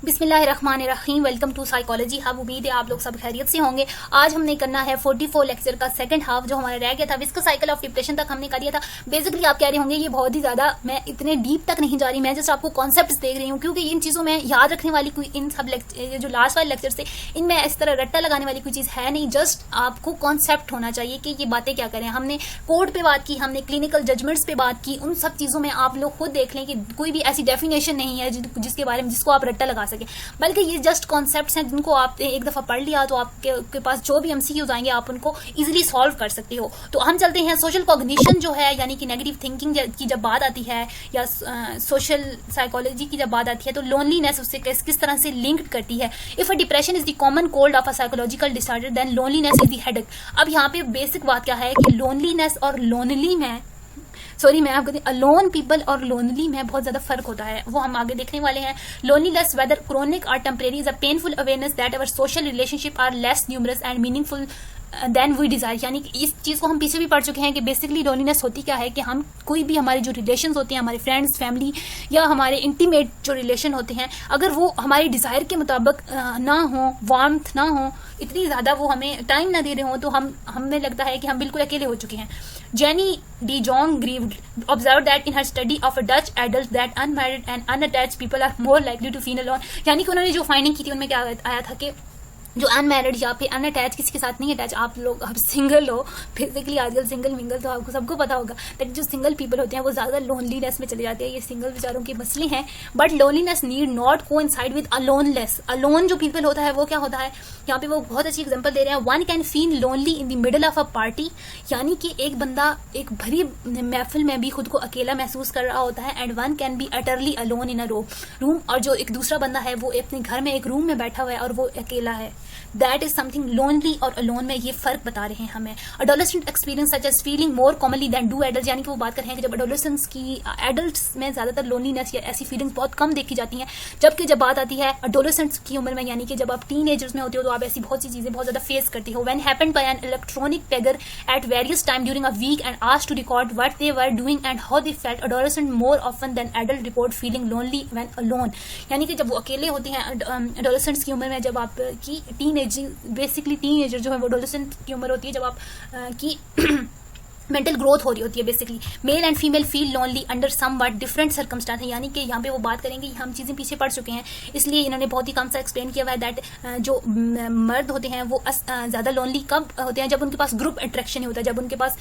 बिस्मिल्लाहिर्रहमानिर्रहीम। Welcome to psychology hub. उम्मीद है आप लोग सब खैरियत से होंगे। आज हमने करना है 44 लेक्चर का सेकंड हाफ जो हमारा रह गया था। विस्कस साइकिल ऑफ डिप्रेशन तक हमने कर दिया था। बेसिकली आप कह रहे होंगे ये बहुत ही ज्यादा, मैं इतने डीप तक नहीं जा रही, मैं जस्ट आपको कॉन्सेप्ट्स देख रही हूँ, क्योंकि इन चीजों में याद रखने वाली कोई इन सब जो लास्ट वाले लेक्चर से इनमें इस तरह रट्टा लगाने वाली कोई चीज है नहीं। जस्ट आपको कॉन्सेप्ट होना चाहिए कि ये बातें क्या करें। हमने कोड पे बात की, हमने क्लिनिकल जजमेंट्स पे बात की। उन सब चीजों में आप लोग खुद देख लें कि कोई भी ऐसी डेफिनेशन नहीं है जिसके बारे में जिसको आप रट्टा लगा सके, बल्कि ये जस्ट कॉन्सेप्ट्स हैं जिनको आपने एक दफा पढ़ लिया तो आपके पास जो भी एमसीक्यूज आएंगे आप उनको इजीली सॉल्व कर सकते हो। तो हम चलते हैं सोशल कॉग्निशन जो है, यानी कि नेगेटिव थिंकिंग की जब बात आती है या सोशल साइकोलॉजी की जब बात आती है तो लोनलीनेस उससे किस तरह से लिंक्ड करती है। If a depression is the common cold of a psychological disorder then loneliness is the headache. अब यहाँ पे बेसिक बात क्या है कि लोनलीनेस और लोनली में मैं आपको अलोन पीपल और लोनली में बहुत ज्यादा फर्क होता है, वो हम आगे देखने वाले हैं। लोनलीनेस वेदर क्रोनिक और temporary is a painful awareness that our social relationship are less numerous and meaningful than we desire. यानी कि इस चीज को हम पीछे भी पढ़ चुके हैं कि बेसिकली लोनलीनेस होती क्या है कि हम कोई भी हमारे जो रिलेशन होते हैं, हमारे फ्रेंड्स, फैमिली या हमारे इंटीमेट जो रिलेशन होते हैं, अगर वो हमारी डिजायर के मुताबिक ना हो, वार्मथ ना हो, इतनी ज्यादा वो हमें टाइम ना दे रहे हो, तो हमें लगता है कि हम बिल्कुल अकेले हो चुके हैं। Jenny D जॉन्ग grieved observed that in her study of a Dutch adults that unmarried and unattached people are more likely to feel alone। यानी कि उन्होंने जो फाइंडिंग की थी उनमें क्या आया था कि जो अनमैरिड या फिर अनअटैच, किसी के साथ नहीं अटैच, आप लोग अब सिंगल हो, बेसिकली आजकल सिंगल मिंगल तो आपको सबको पता होगा, दैट जो सिंगल पीपल होते हैं वो ज्यादा लोनलीनेस में चले जाते हैं। ये सिंगल बेचारों के मसले हैं। But loneliness need not coincide with aloneness. Alone जो पीपल होता है वो क्या होता है, यहाँ पे वो बहुत अच्छी एग्जांपल दे रहे हैं। One can feel lonely in the middle of a party, यानी कि एक बंदा एक भरी महफिल में भी खुद को अकेला महसूस कर रहा होता है। And one can be utterly alone in a room, और जो एक दूसरा बंदा है वो अपने घर में एक रूम में बैठा हुआ है और वो अकेला है। दैट इज समथिंग लोनली और अलोन में ये फर्क बता रहे हैं हमें। Adolescent experience such as feeling more commonly than do adult, यानी कि वो बात कर रहे हैं कि जब अडोलेसेंस की एडल्ट्स में ज्यादातर लोनलीनेस या ऐसी फीलिंग्स बहुत कम देखी जाती हैं, जबकि जब बात आती है अडोलेसेंट्स की उम्र में, यानी कि जब आप टीनेजर्स में होते हो तो आप ऐसी बहुत सी चीजें बहुत ज्यादा फेस करती हो। When happened by an electronic tagger at various time during a week and asked to record what they were doing and how they felt, adolescent more often than adult report feeling lonely when alone. यानी कि जब वो अकेले होते हैं अडोलेसेंट्स की उम्र में, जब आप की बेसिकली टीनेजर जो है वो एडोलेसेंट की उम्र होती है जब आप की मेंटल ग्रोथ हो रही होती है। Basically male and female feel lonely under somewhat different circumstance है, यानी कि यहाँ पे वो बात करेंगे, हम चीजें पीछे पढ़ चुके हैं इसलिए इन्होंने बहुत ही कम सा एक्सप्लेन किया हुआ है। दैट जो मर्द होते हैं वो ज्यादा लोनली कब होते हैं, जब उनके पास ग्रुप अट्रैक्शन नहीं होता, जब उनके पास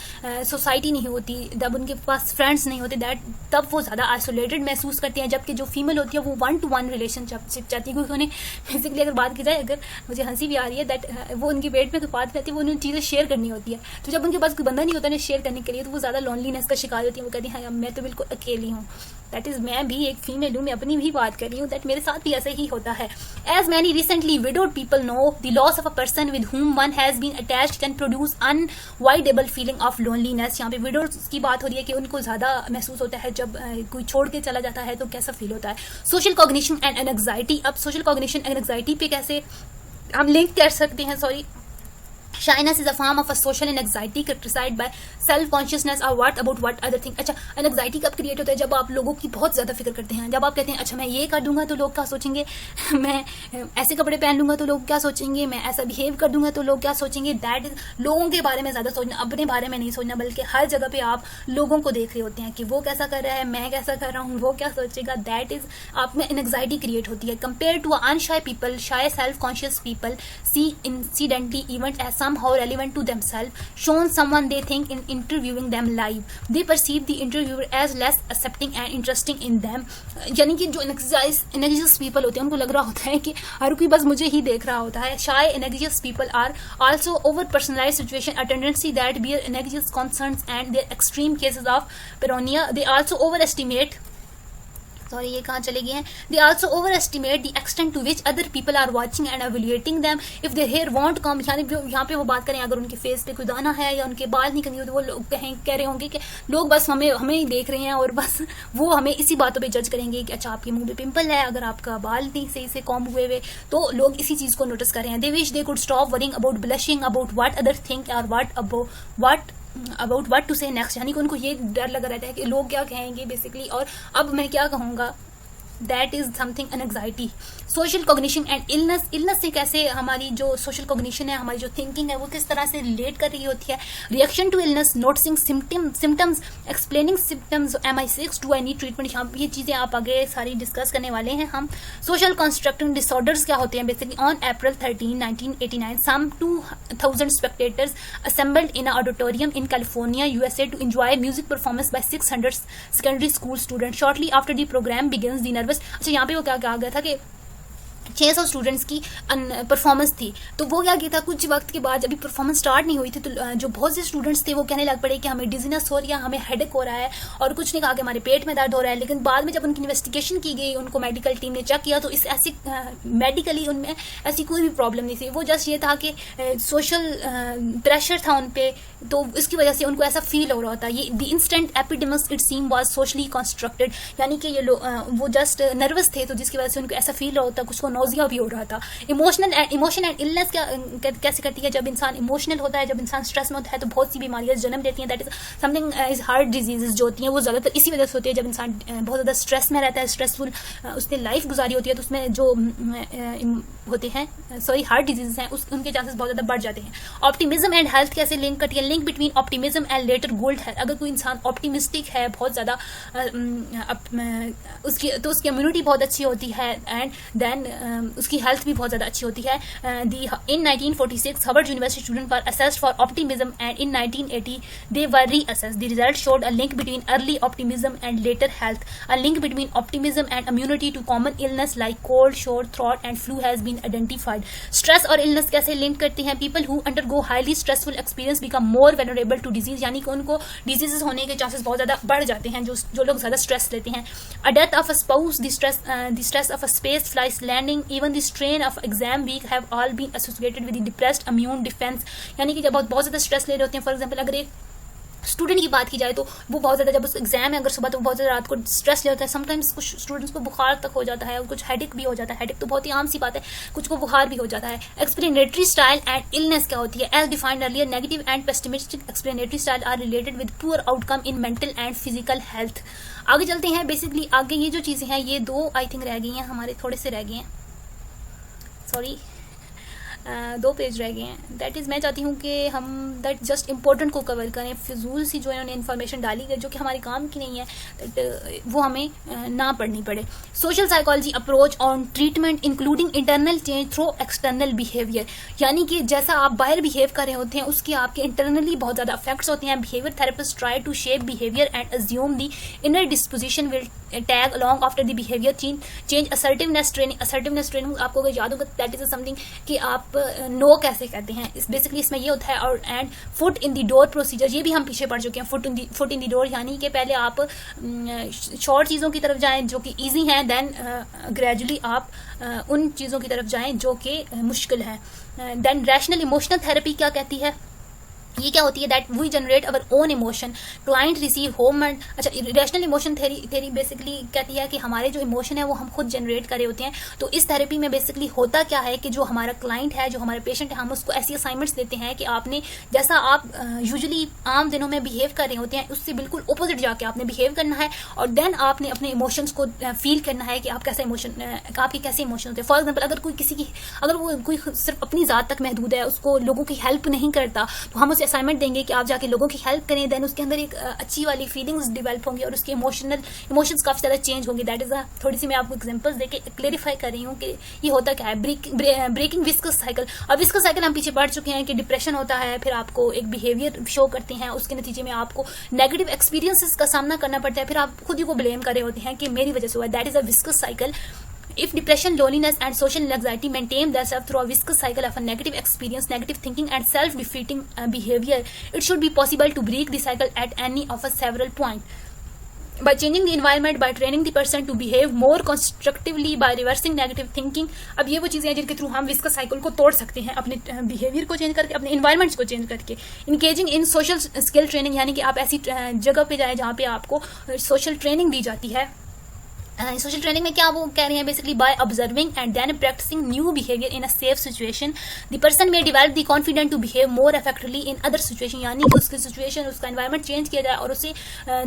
सोसाइटी नहीं होती, जब उनके पास फ्रेंड्स नहीं होते, दैट तब वो ज्यादा आइसोलेटेड महसूस करते हैं। जबकि जो फीमेल होती है वो 1-to-1 रिलेशनशिप चाहती है, क्योंकि उन्हें बेसिकली अगर बात की जाए, अगर मुझे हंसी भी आ रही है, दैट वो उनकी पेट में कोई बात रहती है, वो उन्हें चीजें शेयर करनी होती है। तो जब उनके पास कोई बंदा नहीं होता है शेयर करने के लिए, तो वो ज्यादा लोनलीनेस का शिकार होती है। वो कहती है हाँ मैं तो बिल्कुल अकेली हूँ। दैट इज, मैं भी एक फीमेल हूँ, मैं अपनी भी बात कर रही हूँ, दैट मेरे साथ भी ऐसा ही होता है। As many recently widowed people know the loss of a person with whom one has been attached can produce unavoidable feeling of loneliness. यहाँ पे विडोड की बात हो रही है कि उनको ज्यादा महसूस होता है जब कोई छोड़ के चला जाता है तो कैसा फील होता है। Social cognition and anxiety. अब सोशल कॉग्निशन एंड एंग्जाइटी पे कैसे हम लिंक कर सकते हैं। Shyness is a form of a social anxiety characterized by self-consciousness or what about what other thing। अच्छा, anxiety कब क्रिएट होता है, जब आप लोगों की बहुत ज्यादा फिक्र करते हैं, जब आप कहते हैं अच्छा मैं ये कर दूंगा तो लोग क्या सोचेंगे, मैं ऐसे कपड़े पहन लूंगा तो लोग क्या सोचेंगे, मैं ऐसा बिहेव कर दूंगा तो लोग क्या सोचेंगे। दैट इज लोगों के बारे में ज्यादा सोचना, अपने बारे में नहीं सोचना, बल्कि हर जगह पे आप लोगों को देख रहे होते हैं कि वो कैसा कर रहा है, मैं कैसा कर रहा हूँ, वो क्या सोचेगा। दैट इज आप में एंग्जाइटी क्रिएट होती है। Compare to unshy people, shy self conscious people see incidentally event as somehow relevant to themselves, shown someone they think in interviewing them live, they perceive the interviewer as less accepting and interesting in them। यानी कि जो एनर्जियस people होते हैं उनको लग रहा होता है कि हर कोई बस मुझे ही देख रहा होता है। Shy anxious people are also over personalized situation, a tendency that bear energious concerns and their extreme cases of paranoia। they also overestimate, sorry ये कहाँ चले गए हैं, they also overestimate the extent to which other people are watching and evaluating them if their hair won't comb. यानी यहाँ पे वो बात करें, अगर उनके फेस पे कोई दाना है या उनके बाल नहीं कमी हो तो वो लोग कह रहे होंगे कि लोग बस हमें ही देख रहे हैं और बस वो हमें इसी बातों पे जज करेंगे कि अच्छा आपके मुंह पे पिंपल है, अगर आपका बाल नहीं सही से कॉम्ब हुए तो लोग इसी चीज को नोटिस कर रहे हैं। They wish they could stop worrying about blushing about what other think और व्हाट टू से नेक्स्ट, यानी कि उनको ये डर लगा रहता है कि लोग क्या कहेंगे बेसिकली, और अब मैं क्या कहूंगा, that is something anxiety. Social cognition and illness से कैसे हमारी जो सोशल कॉग्निशन है, हमारी जो थिंकिंग है, वो किस तरह से रिलेट कर रही होती है। Reaction to illness, noticing symptoms, explaining symptoms, MI6, do I need treatment, ये चीजें आप आगे सारी डिस्कस करने वाले हैं हम। सोशल कंस्ट्रक्टिव डिसऑर्डर्स क्या होते हैं basically. On April 13, 1989 some 2,000 spectators assembled in an auditorium in California, USA to enjoy music performance by 600 secondary school students. Shortly after the program begins, the nervous, अच्छा यहाँ पे वो क्या कहा गया था कि 600 स्टूडेंट्स की परफॉर्मेंस थी। तो वो क्या किया था, कुछ वक्त के बाद अभी परफॉर्मेंस स्टार्ट नहीं हुई थी तो जो बहुत से स्टूडेंट्स थे वो कहने लग पड़े कि हमें डिजीनेस हो रही है, हमें हेडेक हो रहा है, और कुछ ने कहा कि हमारे पेट में दर्द हो रहा है। लेकिन बाद में जब उनकी इन्वेस्टिगेशन की गई, उनको मेडिकल टीम ने चेक किया तो इस ऐसी मेडिकली उनमें ऐसी कोई भी प्रॉब्लम नहीं थी। वो जस्ट ये था कि सोशल प्रेशर था उन पे, तो इसकी वजह से उनको ऐसा फील हो रहा था। ये the instant epidemic it seem was socially constructed, यानी कि ये वो जस्ट नर्वस थे तो जिसकी वजह से उनको ऐसा फील हो रहा था, कुछ को नोजिया भी हो रहा था। इमोशन एंड इलनेस कैसे करती है, जब इंसान इमोशनल होता है, जब इंसान स्ट्रेस में होता है तो बहुत सी बीमारियां जन्म लेती हैं। That is something is heart diseases जो होती हैं वो ज्यादातर इसी वजह से होती है। जब इंसान बहुत ज्यादा स्ट्रेस में रहता है, स्ट्रेसफुल उसने लाइफ गुजारी होती है, तो उसमें जो होते हैं हार्ट डिजीजेस हैं उनके चांसेस बहुत ज्यादा बढ़ जाते हैं। ऑप्टिमिज्म एंड हेल्थ कैसे लिंक करती है, link between optimism and later gold health. अगर कोई इंसान ऑप्टिमिस्टिक है बहुत ज्यादा, उसकी इम्यूनिटी बहुत अच्छी होती है, एंड देन उसकी हेल्थ भी बहुत ज्यादा अच्छी होती है। In 1946 Harvard University students were assessed for optimism, and in 1980 they were reassessed. The results showed a link between early optimism and later health. A link between optimism and immunity to common illness like cold, sore throat and flu has been identified. Stress और illness कैसे link करती हैं, people who undergo highly stressful experience become more vulnerable to disease, यानी कि उनको diseases होने के chances बहुत ज्यादा बढ़ जाते हैं जो लोग ज्यादा स्ट्रेस लेते हैं। A death of a spouse, the stress of a space flight landing, even the strain of exam week have all been associated with the depressed immune defense, यानी कि जब बहुत ज्यादा स्ट्रेस ले रहे होते हैं। फॉर एग्जांपल अगर एक स्टूडेंट की बात की जाए तो वो बहुत ज्यादा, जब उस एग्जाम है अगर सुबह, तो बहुत ज्यादा रात को स्ट्रेस ले होता है। समटाइम्स कुछ स्टूडेंट्स को बुखार तक हो जाता है और कुछ हेडेक भी हो जाता है। हेडेक तो बहुत ही आम सी बात है, कुछ को बुखार भी हो जाता है। एक्सप्लेनेटरी स्टाइल एंड इलनेस क्या होती है, as defined earlier negative and pessimistic explanatory style are related with poor outcome in mental and physical health. आगे चलते हैं। बेसिकली आगे ये जो चीजें हैं, ये दो आई थिंक रह गई हैं, हमारे थोड़े से रह गए हैं, सॉरी 2 पेज रह गए हैं। दैट इज़ मैं चाहती हूँ कि हम दैट जस्ट इम्पोर्टेंट को कवर करें, फिजूल सी जो इन्होंने इन्फॉर्मेशन डाली गई जो कि हमारे काम की नहीं है, दैट वो हमें ना पढ़नी पड़े। Social psychology approach on treatment including internal change through external behaviour, यानी कि जैसा आप बाहर बिहेव कर रहे होते हैं उसके आपके इंटरनली बहुत ज़्यादा इफेक्ट्स होते हैं। Behaviour therapist try to shape behaviour and assume the inner disposition will tag along after the behaviour change. Assertiveness training आपको अगर याद होगा, दैट इज समथिंग कि आप नो कैसे कहते हैं, बेसिकली इसमें ये होता है। और and foot in the door procedure, ये भी हम पीछे पढ़ चुके हैं। फुट इन द डोर यानी कि पहले आप शॉर्ट चीज़ों की तरफ जाएं जो कि ईजी हैं, देन ग्रेजुअली आप उन चीज़ों की तरफ जाएं जो कि मुश्किल हैं। देन रैशनल इमोशनल थेरेपी क्या कहती है, ये क्या होती है, that we generate our own emotion, client receive home and. अच्छा, रैशनल इमोशन थेरी बेसिकली कहती है कि हमारे जो इमोशन है वो हम खुद जनरेट कर रहे होते हैं। तो इस थेरेपी में बेसिकली होता क्या है कि जो हमारा क्लाइंट है, जो हमारे पेशेंट है, हम उसको ऐसी असाइनमेंट्स देते हैं कि आपने जैसा आप यूजुअली आम दिनों में बिहेव कर रहे होते हैं उससे बिल्कुल अपोजिट जाके आपने बिहेव करना है, और देन आपने अपने इमोशंस को फील करना है कि आप कैसे इमोशन, आपके कैसे इमोशन होते हैं। फॉर एग्जाम्पल अगर वो कोई सिर्फ अपनी ज़ात तक महदूद है, उसको लोगों की हेल्प नहीं करता, तो हम उसे असाइनमेंट देंगे कि आप जाके लोगों की हेल्प करें, देन उसके अंदर एक अच्छी वाली फीलिंग्स डेवलप होंगी और उसके इमोशंस काफी ज्यादा चेंज होंगे। दैट इज थोड़ी सी मैं आपको एग्जांपल्स देके क्लेरिफाई कर रही हूँ कि ये होता क्या है। ब्रेकिंग विस्कस साइकिल। अब विस्कस साइकिल हम पीछे पढ़ चुके हैं कि डिप्रेशन होता है, फिर आपको एक बिहेवियर शो करते हैं, उसके नतीजे में आपको नेगेटिव एक्सपीरियंसेस का सामना करना पड़ता है, फिर आप खुद ही को ब्लेम कर रहे होते हैं कि मेरी वजह से हुआ। दैट इज अ विस्कस cycle. If depression, loneliness and social anxiety maintain themselves through a vicious cycle of a negative experience, negative thinking and self-defeating behavior, it should be possible to break the cycle at any of a several points. By changing the environment, by training the person to behave more constructively, by reversing negative thinking. अब ये वो चीज़ें हैं जिनके through हम viscous cycle को तोड़ सकते हैं, अपने बिहेवियर को चेंज करके, अपने इन्वायरमेंट्स को चेंज करके। इंगेजिंग इन सोशल स्किल ट्रेनिंग, यानी कि आप ऐसी जगह पे जाए जहाँ पे आपको सोशल ट्रेनिंग दी जाती है सोशल ट्रेनिंग में क्या वो कह रहे हैं, basically by observing and then practising new behaviour in a safe situation the person may develop the confident to behave more effectively in other situation, यानी कि उसकी सिचुएशन, उसका एनवायरनमेंट चेंज किया जाए और उसे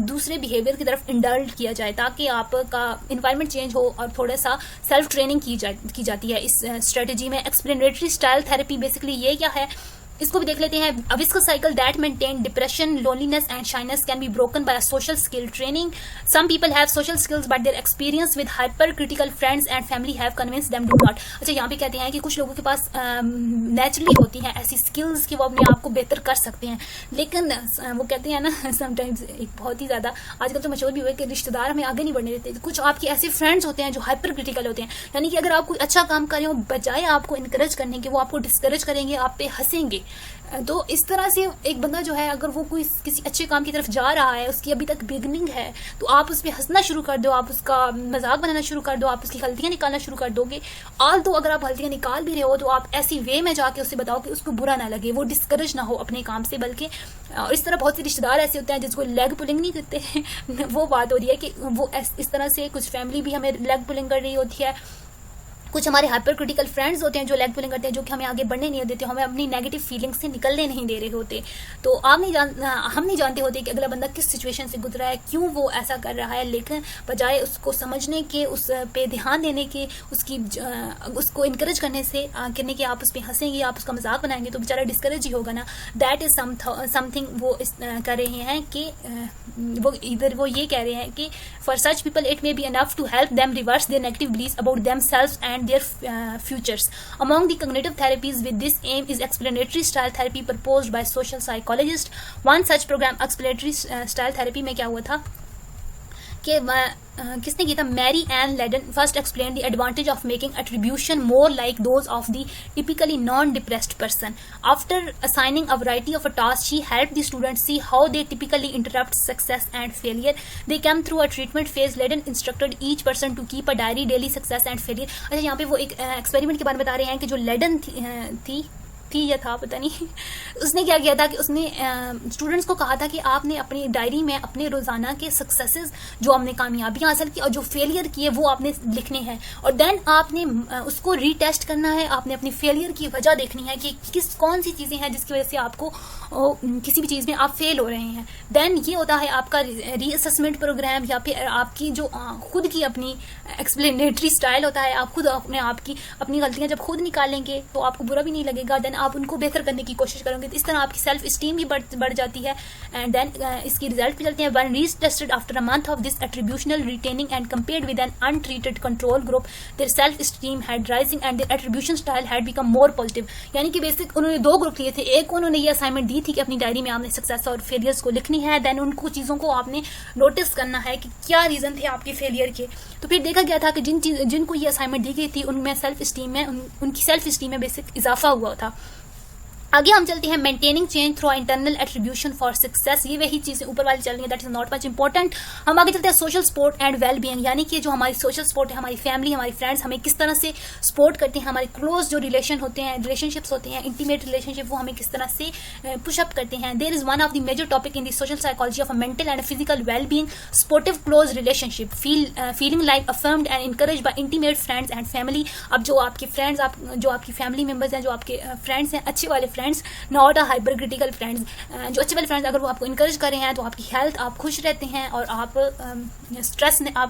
दूसरे बिहेवियर की तरफ इंडल्ट किया जाए, ताकि आपका एनवायरनमेंट चेंज हो और थोड़ा सा सेल्फ ट्रेनिंग की जाती है इस स्ट्रेटेजी में। एक्सप्लेनेटरी स्टाइल थेरेपी बेसिकली ये क्या है, इसको भी देख लेते हैं। अ विस्कस cycle that maintain depression, loneliness and shyness can be broken by social skill training. Some people have social skills but their experience with hyper critical friends and family have convinced them do not. अच्छा, यहाँ पे कहते हैं कि कुछ लोगों के पास naturally होती हैं ऐसी स्किल्स कि वो अपने आप को बेहतर कर सकते हैं, लेकिन वो कहते हैं ना समटाइम्स एक बहुत ही ज्यादा आजकल तो मशहूर भी हुआ कि रिश्तेदार हमें आगे नहीं बढ़ने देते। कुछ आपके ऐसे फ्रेंड्स होते हैं जो हाइपर क्रिटिकल होते हैं, यानी कि अगर आप कोई अच्छा काम कर रहे हो, बजाय आपको इनकरेज करने के वो आपको डिस्करेज करेंगे, आप पे हंसेंगे। तो इस तरह से एक बंदा जो है, अगर वो कोई किसी अच्छे काम की तरफ जा रहा है, उसकी अभी तक बिगनिंग है, तो आप उस पर हंसना शुरू कर दो, आप उसका मजाक बनाना शुरू कर दो, आप उसकी गलतियां निकालना शुरू कर दोगे। ऑल तो अगर आप गलतियां निकाल भी रहे हो तो आप ऐसी वे में जाके उससे बताओ कि उसको बुरा ना लगे, वो डिस्करेज ना हो अपने काम से, बल्कि और इस तरह बहुत से रिश्तेदार ऐसे होते हैं जिसको लेग पुलिंग नहीं करते हैं वो बात हो रही है कि वो इस तरह से कुछ फैमिली भी हमें लेग पुलिंग कर रही होती है, कुछ हमारे हाइपर क्रिटिकल फ्रेंड्स होते हैं जो लेग पुलिंग करते हैं, जो कि हमें आगे बढ़ने नहीं देते, हमें अपनी नेगेटिव फीलिंग्स से निकलने नहीं दे रहे होते। तो हम नहीं जानते होते कि अगला बंदा किस सिचुएशन से गुजरा है, क्यों वो ऐसा कर रहा है, लेकिन बजाय उसको समझने के, उस पे ध्यान देने के, उसको इनकरेज करने के आप उस पर हंसेंगे, आप उसका मजाक बनाएंगे तो बेचारा डिस्करेज ही होगा ना। दैट इज समथिंग वो कर रहे हैं कि वो ये कह रहे हैं कि for such people it may be enough to help them reverse their negative beliefs about themselves and their futures. Among the cognitive therapies with this aim is explanatory style therapy proposed by social psychologists. One such program, explanatory style therapy में क्या हुआ था कि किसने किया था, Mary Ann Layden first explain the advantage of making attribution more like those of the typically non depressed person. After assigning a variety of a task she help the student see how they typically interrupt success and failure. They come through a treatment phase. Layden instructed each person to keep a diary daily success and failure. अच्छा, यहाँ पे वो एक experiment के बारे में बता रहे हैं कि जो लेडन थी या था पता नहीं उसने क्या किया था कि उसने स्टूडेंट्स को कहा था कि आपने अपनी डायरी में अपने रोजाना के सक्सेसेस, जो आपने कामयाबियां हासिल की और जो फेलियर किए, वो आपने लिखने हैं, और देन आपने उसको रीटेस्ट करना है। आपने अपनी फेलियर की वजह देखनी है कि कौन सी चीजें हैं जिसकी वजह से आपको किसी भी चीज में आप फेल हो रहे हैं। देन ये होता है आपका रीअसेसमेंट प्रोग्राम, या फिर आपकी जो खुद की अपनी एक्सप्लेनेटरी स्टाइल होता है। आप खुद अपनी गलतियां जब खुद निकालेंगे तो आपको बुरा भी नहीं लगेगा, देन आप उनको बेहतर करने की कोशिश करोगे, तो इस तरह आपकी सेल्फ स्टीम भी बढ़ जाती है। एंड देन इसकी रिजल्ट भी चलते हैं। When retested after a month of this attributional retaining and compared with an untreated control group, their self esteem had rising and their attribution style had become more positive. यानी कि basic उन्होंने दो group लिए थे। एक उन्होंने ये assignment दी थी कि अपनी डायरी में आपने सक्सेस और फेलियर्स को लिखनी है, देन उनको चीजों को आपने नोटिस करना है कि क्या रीजन थे आपके फेलियर के। तो फिर देखा गया था कि जिनको ये असाइनमेंट दी गई थी उनमें सेल्फ स्टीम में उनकी सेल्फ स्टीम में बेसिक इजाफा हुआ था। आगे हम चलते हैं maintaining change through internal attribution for success. ये वही चीजें ऊपर वाली चल रही है, that is not much important. हम आगे चलते हैं social support and well being, यानी कि जो हमारी सोशल सपोर्ट है, हमारी फैमिली, हमारी फ्रेंड्स हमें किस तरह से सपोर्ट करते हैं, हमारे क्लोज जो रिलेशनशिप्स होते हैं, इंटीमेट रिलेशनशिप, वो हमें किस तरह से पुशअप करते हैं। There is one of the major topic in the social psychology of mental and physical well being, supportive close relationship, feeling like affirmed and encouraged by intimate friends and family. अब जो आपके friends, जो आपकी family members हैं, जो आपके friends हैं, अच्छे वाले friends, not hyper critical friends, जो अच्छे वाले फ्रेंड्स अगर वो आपको इनकरेज कर रहे हैं तो आपकी हेल्थ, आप खुश रहते हैं, और आप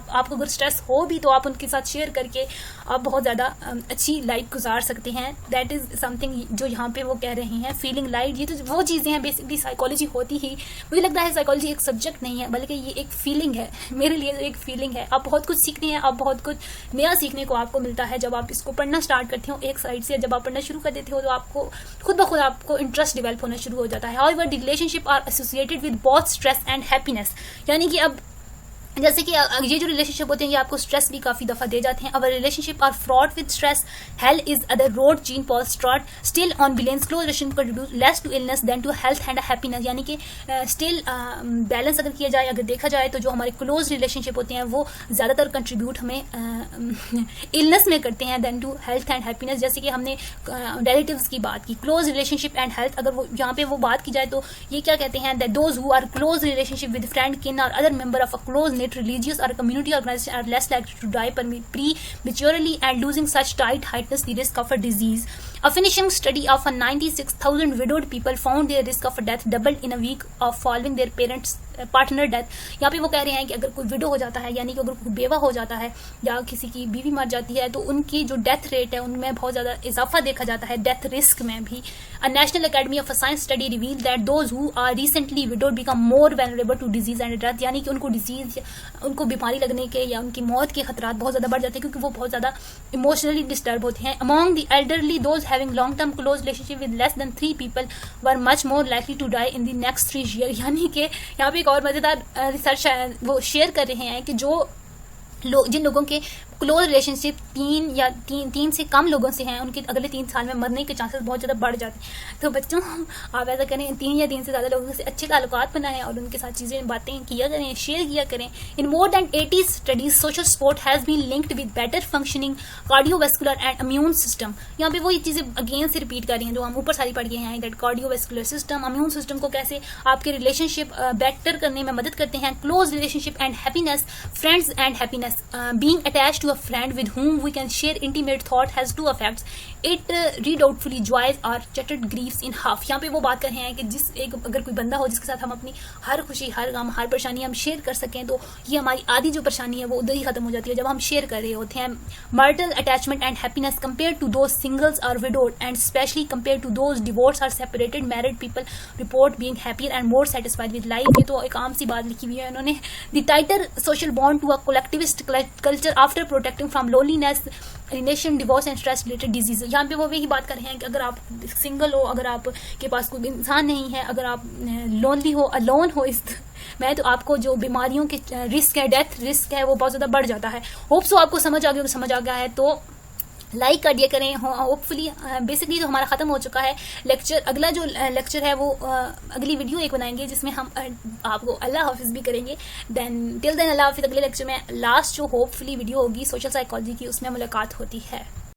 आपको अगर स्ट्रेस हो भी तो आप उनके साथ शेयर करके आप बहुत ज़्यादा अच्छी लाइफ गुजार सकते हैं। दैट इज समथिंग जो यहाँ पे वो कह रहे हैं, फीलिंग लाइट। ये तो वो चीज़ें हैं बेसिकली साइकोलॉजी होती ही, मुझे लगता है साइकोलॉजी एक सब्जेक्ट नहीं है बल्कि ये एक फीलिंग है। मेरे लिए एक फीलिंग है। आप बहुत कुछ सीखते हैं, आप बहुत कुछ नया सीखने को आपको मिलता है जब आप इसको पढ़ना स्टार्ट करते हो एक साइड से। जब आप पढ़ना शुरू कर देते हो तो आपको खुद ब खुद आपको इंटरेस्ट डेवलप होना शुरू हो जाता है। However the relationship are associated with both stress and happiness, यानी कि अब जैसे कि ये जो रिलेशनशिप होते हैं ये आपको स्ट्रेस भी काफी दफा दे जाते हैं। Our relationship are fraught with stress, hell is other wrote Jean Paul Sartre, still on balance close relation contribute less to illness than to health and happiness, यानी कि स्टिल बैलेंस अगर किया जाए, अगर देखा जाए तो जो हमारे क्लोज रिलेशनशिप होते हैं वो ज्यादातर कंट्रीब्यूट हमें इलनेस में करते हैं then to health and happiness. जैसे कि हमने रिलेटिव्स की बात की, क्लोज रिलेशनशिप एंड हेल्थ, अगर वो यहाँ पे वो बात की जाए तो ये क्या कहते हैं, that those who are close relationship with friend, kin और other member of a close close-knit religious or community organizations are less likely to die prematurely and losing such tight heightens the risk of a disease. A finishing study of 96,000 widowed people found their risk of death doubled in a week of following their parents partner death. यहाँ पे वो कह रहे हैं कि अगर कोई window हो जाता है, यानी कि अगर कोई बेवा हो जाता है या किसी की बीवी मर जाती है, तो उनकी जो डेथ रेट है उनमें बहुत ज़्यादा इजाफा देखा जाता है, डेथ रिस्क में भी. A national academy of science study reveal that those who are recently widowed become more vulnerable to disease and death, यानी कि उनको डिजीज, उनको बीमारी लगने के या उनकी मौत के खतरात बहुत ज़्यादा बढ़ जाते हैं क्योंकि वो बहुत ज़्यादा इमोशनली डिस्टर्ब होते हैं. Among the elderly those having long term close relationship with less than 3 people were much more likely to die in the next 3 year. यानी कि यहाँ पे एक और मजेदार रिसर्च वो शेयर कर रहे हैं कि जो लोग, जिन लोगों के क्लोज रिलेशनशिप 3 से कम लोगों से हैं, उनके अगले 3 साल में मरने के चांसेस बहुत ज़्यादा बढ़ जाते हैं. तो बच्चों, आप ऐसा करें, 3 या 3 से ज़्यादा लोगों से अच्छे ताल्लुकात बनाएं और उनके साथ चीज़ें, बातें किया करें, शेयर किया करें. In more than 80 studies social support has been linked with better functioning cardiovascular and immune system. यहाँ पे वही चीज़ें अगेन से रिपीट कर रही हैं जो हम ऊपर सारी पढ़ गए हैं, that cardiovascular system, immune system को कैसे आपके रिलेशनशिप बेटर करने में मदद करते हैं. Close relationship and happiness, friends and happiness, being attached to a friend with whom we can share intimate thought has 2 effects. It redoubtfully joys or shattered griefs in half. यहाँ पे वो बात कर रहे हैं कि अगर कोई बंदा हो जिसके साथ हम अपनी हर खुशी, हर गम, हर परेशानी हम शेयर कर सकें, तो ये हमारी आधी जो परेशानी है वो उधर ही खत्म हो जाती है जब हम शेयर कर रहे होते हैं. marital attachment and happiness compared to those singles or widowed and especially compared to those divorced or separated married people report being happier and more satisfied with life. ये तो एक आम सी बात लिखी हुई है उन्होंने. the tighter social bond to a collectivist culture after protecting from loneliness, alienation, divorce and stress related diseases. यहाँ पे वो वही बात कर रहे हैं कि अगर आप सिंगल हो, अगर आपके पास कोई इंसान नहीं है, अगर आप लोनली हो, अलोन हो मैं तो आपको जो बीमारियों के रिस्क है, डेथ रिस्क है, वो बहुत ज़्यादा बढ़ जाता है. होप सो आपको समझ आ गया है तो लाइक कर दिया करें. होपफुली बेसिकली तो हमारा ख़त्म हो चुका है लेक्चर. अगला जो लेक्चर है वो अगली वीडियो एक बनाएंगे जिसमें हम आपको अल्लाह हाफिज़ भी करेंगे. टिल देन अल्लाह हाफिज़. अगले लेक्चर में लास्ट जो होपफुली वीडियो होगी सोशल साइकोलॉजी की, उसमें मुलाकात होती है.